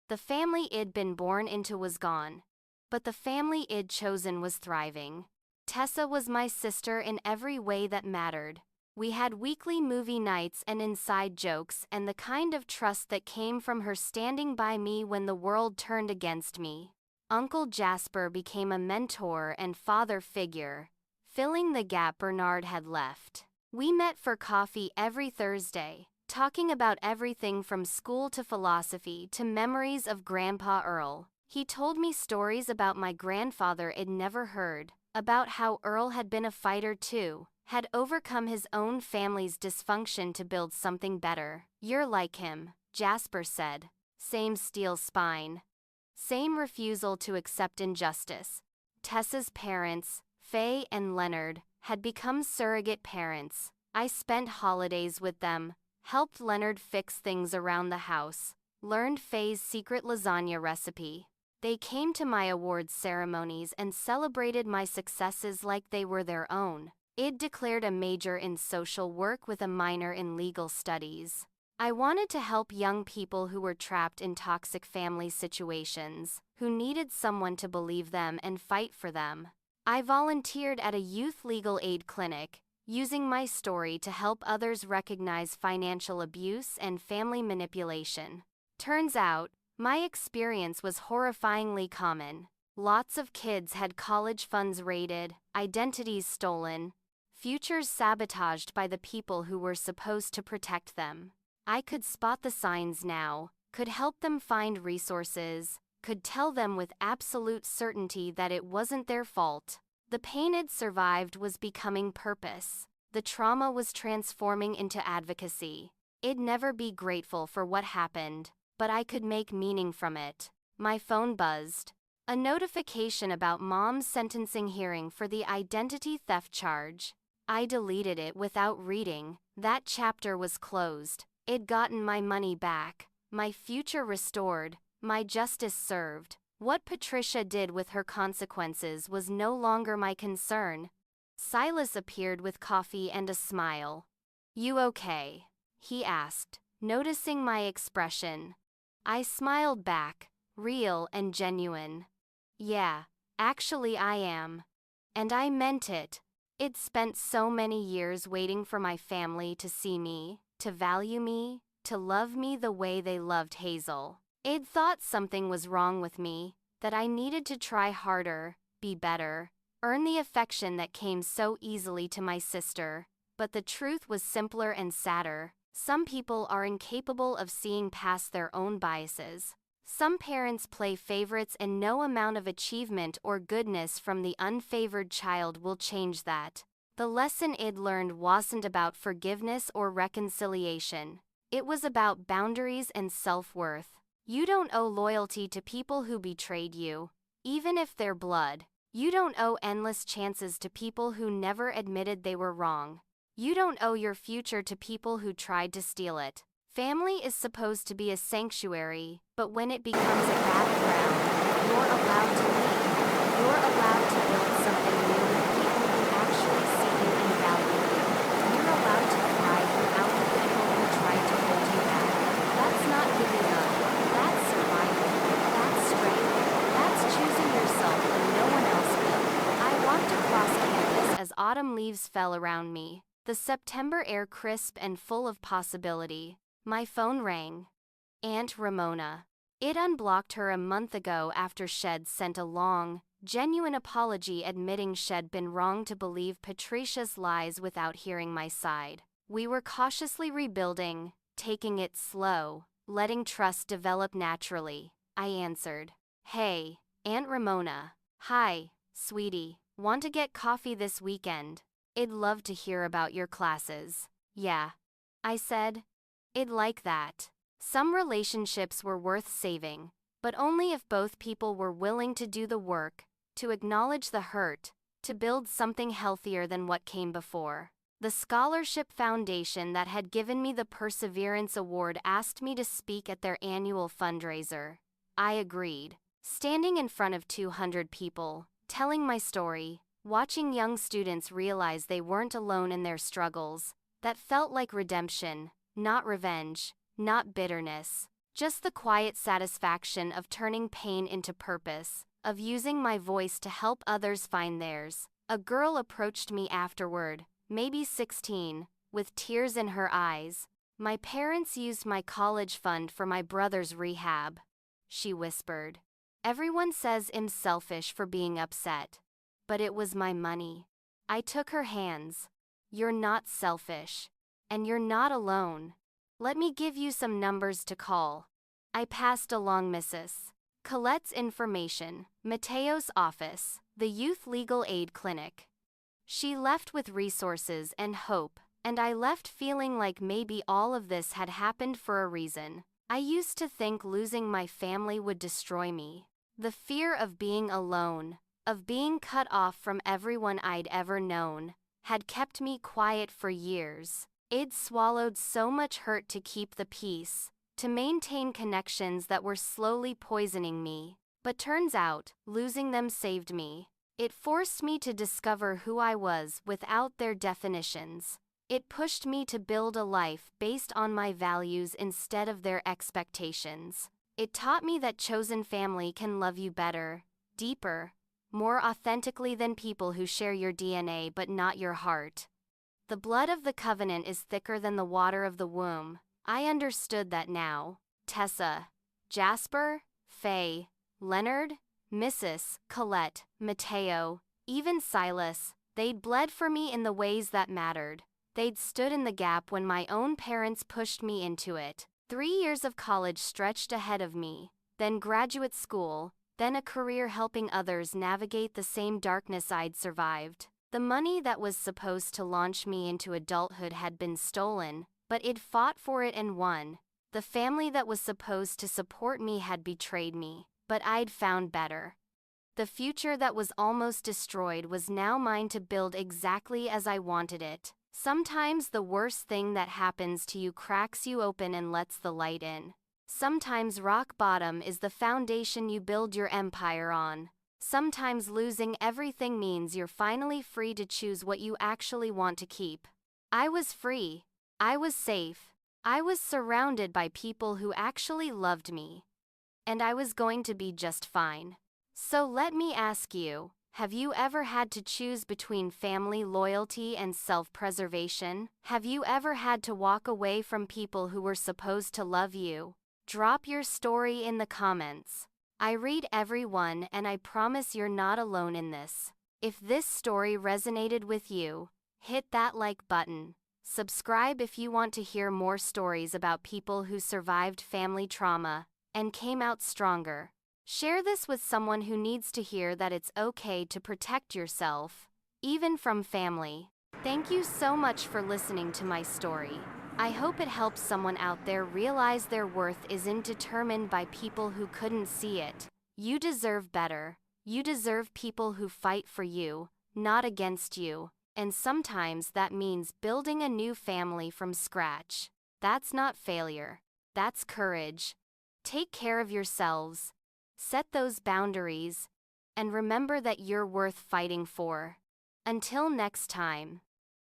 The family I'd been born into was gone. But the family I'd chosen was thriving. Tessa was my sister in every way that mattered. We had weekly movie nights and inside jokes and the kind of trust that came from her standing by me when the world turned against me. Uncle Jasper became a mentor and father figure, filling the gap Bernard had left. We met for coffee every Thursday, talking about everything from school to philosophy to memories of Grandpa Earl. He told me stories about my grandfather I'd never heard, about how Earl had been a fighter too, had overcome his own family's dysfunction to build something better. You're like him, Jasper said. Same steel spine. Same refusal to accept injustice. Tessa's parents, Faye and Leonard, had become surrogate parents. I spent holidays with them, helped Leonard fix things around the house, learned Faye's secret lasagna recipe. They came to my awards ceremonies and celebrated my successes like they were their own. I'd declared a major in social work with a minor in legal studies. I wanted to help young people who were trapped in toxic family situations, who needed someone to believe them and fight for them. I volunteered at a youth legal aid clinic, using my story to help others recognize financial abuse and family manipulation. Turns out, my experience was horrifyingly common. Lots of kids had college funds raided, identities stolen, futures sabotaged by the people who were supposed to protect them. I could spot the signs now, could help them find resources, could tell them with absolute certainty that it wasn't their fault. The pain I'd survived was becoming purpose. The trauma was transforming into advocacy. I'd never be grateful for what happened, but I could make meaning from it. My phone buzzed. A notification about Mom's sentencing hearing for the identity theft charge. I deleted it without reading. That chapter was closed. I'd gotten my money back, my future restored, my justice served. What Patricia did with her consequences was no longer my concern. Silas appeared with coffee and a smile. "You okay?" he asked, noticing my expression. I smiled back, real and genuine. "Yeah, actually I am. And I meant it. I'd spent so many years waiting for my family to see me, to value me, to love me the way they loved Hazel. I'd thought something was wrong with me, that I needed to try harder, be better, earn the affection that came so easily to my sister. But the truth was simpler and sadder. Some people are incapable of seeing past their own biases. Some parents play favorites and no amount of achievement or goodness from the unfavored child will change that. The lesson I'd learned wasn't about forgiveness or reconciliation. It was about boundaries and self-worth. You don't owe loyalty to people who betrayed you, even if they're blood. You don't owe endless chances to people who never admitted they were wrong. You don't owe your future to people who tried to steal it. Family is supposed to be a sanctuary, but when it becomes a battleground, you're allowed to leave. You're allowed to build something new with people who actually see you and value you. You're allowed to thrive without the people who tried to hold you back. That's not giving up. That's survival. That's strength. That's choosing yourself when no one else will. I walked across campus as autumn leaves fell around me, the September air crisp and full of possibility. My phone rang. Aunt Ramona. It unblocked her a month ago after Shed sent a long, genuine apology admitting Shed been wrong to believe Patricia's lies without hearing my side. We were cautiously rebuilding, taking it slow, letting trust develop naturally. I answered. "Hey, Aunt Ramona." "Hi," Sweetie, want to get coffee this weekend? I'd love to hear about your classes. Yeah, I said. I'd like that. Some relationships were worth saving, but only if both people were willing to do the work, to acknowledge the hurt, to build something healthier than what came before. The scholarship foundation that had given me the Perseverance Award asked me to speak at their annual fundraiser. I agreed. Standing in front of 200 people, telling my story, watching young students realize they weren't alone in their struggles, that felt like redemption, not revenge, not bitterness, just the quiet satisfaction of turning pain into purpose, of using my voice to help others find theirs. A girl approached me afterward, maybe 16, with tears in her eyes. My parents used my college fund for my brother's rehab, she whispered. Everyone says I'm selfish for being upset, but it was my money. I took her hands. You're not selfish. And you're not alone. Let me give you some numbers to call. I passed along Mrs. Colette's information, Mateo's office, the Youth Legal Aid Clinic. She left with resources and hope, and I left feeling like maybe all of this had happened for a reason. I used to think losing my family would destroy me. The fear of being alone, of being cut off from everyone I'd ever known, had kept me quiet for years. I'd swallowed so much hurt to keep the peace, to maintain connections that were slowly poisoning me. But turns out, losing them saved me. It forced me to discover who I was without their definitions. It pushed me to build a life based on my values instead of their expectations. It taught me that chosen family can love you better, deeper, more authentically than people who share your DNA but not your heart. The blood of the covenant is thicker than the water of the womb. I understood that now. Tessa, Jasper, Faye, Leonard, Mrs. Colette, Mateo, even Silas, they'd bled for me in the ways that mattered. They'd stood in the gap when my own parents pushed me into it. 3 years of college stretched ahead of me, then graduate school, then a career helping others navigate the same darkness I'd survived. The money that was supposed to launch me into adulthood had been stolen, but I'd fought for it and won. The family that was supposed to support me had betrayed me, but I'd found better. The future that was almost destroyed was now mine to build exactly as I wanted it. Sometimes the worst thing that happens to you cracks you open and lets the light in. Sometimes rock bottom is the foundation you build your empire on. Sometimes losing everything means you're finally free to choose what you actually want to keep. I was free. I was safe. I was surrounded by people who actually loved me. And I was going to be just fine. So let me ask you, have you ever had to choose between family loyalty and self-preservation? Have you ever had to walk away from people who were supposed to love you? Drop your story in the comments. I read every one and I promise you're not alone in this. If this story resonated with you, hit that like button. Subscribe if you want to hear more stories about people who survived family trauma and came out stronger. Share this with someone who needs to hear that it's okay to protect yourself, even from family. Thank you so much for listening to my story. I hope it helps someone out there realize their worth isn't determined by people who couldn't see it. You deserve better. You deserve people who fight for you, not against you. And sometimes that means building a new family from scratch. That's not failure. That's courage. Take care of yourselves. Set those boundaries, and remember that you're worth fighting for. Until next time.